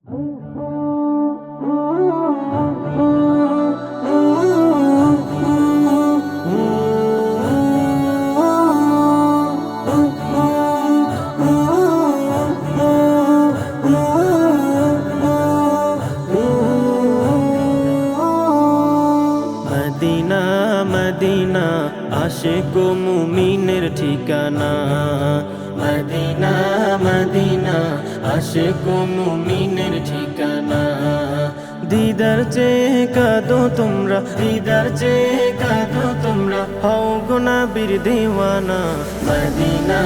Medina Medina Ashiq ও মুমিনের ঠিকানা। Medina Medina Ashiq ও মুমিনের ঠিকানা। দিদার চেয়ে কাঁদো তোমরা, দিদার চেয়ে কাঁদো তোমরা, হও গো নবীর দিওয়ানা। মদিনা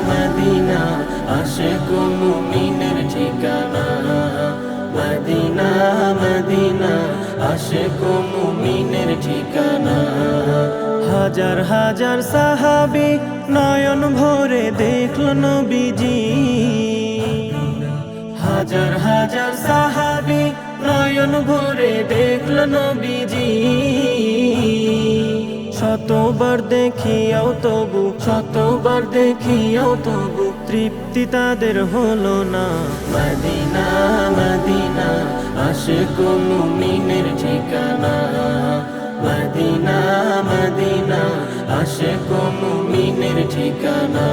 মদিনা আশিক ও মুমিনের ঠিকানা। মদিনা মদিনা আশিক ও মুমিনের ঠিকানা। হাজার হাজার সাহাবী নয়ন ভরে দেখলো নবীজি। হাজার হাজার সাহাবী নয়ন ভরে দেখলো নবীজি। শতবার দেখিয়াও তবু, শতবার দেখিয়াও তবু তৃপ্তি তাদের হলো না। মদিনা মদিনা আশিক ও মুমিনের ঠিকানা। মদিনা মদিনা আশিক ও মুমিনের ঠিকানা।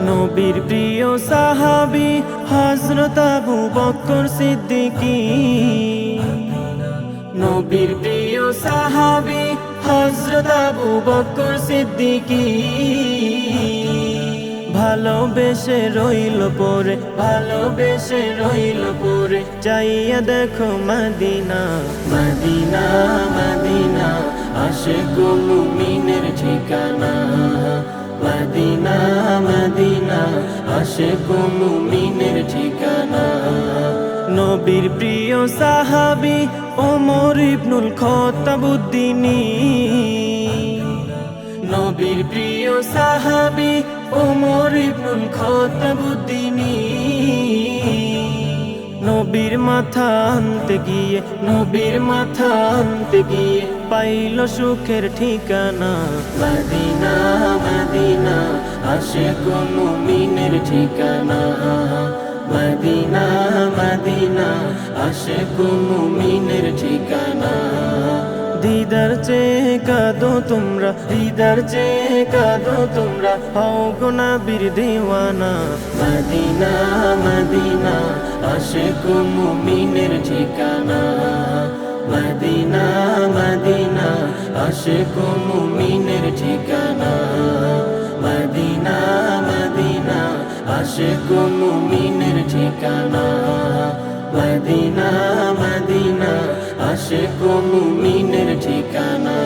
নবীর প্রিয় সাহাবী হযরত আবু বকর সিদ্দিকী। নবীর প্রিয় সাহাবী হযরত আবু বকর সিদ্দিকী। ভালোবেসে রইল পরে, ভালোবেসে রইল পরে, চাইয়া দেখো মদিনা। মদিনা মদিনা আশিক ও মুমিনের ঠিকানা। মদিনা মদিনা আশিক ও মুমিনের ঠিকানা। নবীর প্রিয় সাহাবী ওমর ইবনুল খাত্তাব উদ্দিনী। নবীর প্রিয় সাহাবী ওমর ইবনুল খাত্তাব উদ্দিনী। নবীর মাথা আনতে গিয়ে, নবীর মাথা আনতে গিয়ে পাইল সুখের ঠিকানা। মদিনা মদিনা আশিক ও মুমিনের ঠিকানা। মদিনা মদিনা আশিক ও মুমিনের ঠিকানা। দিদার চেয়ে কাঁদো তোমরা, দিদার চেয়ে কাঁদো তোমরা, হও গো নবীর দিওয়ানা। মদিনা মদিনা আশিক ও মুমিনের ঠিকানা। মদিনা মদিনা আশিক ও মুমিনের ঠিকানা। মদিনা মদিনা আশিক ও মুমিনের ঠিকানা। মদিনা মদিনা আশিক ও মুমিনের ঠিকানা।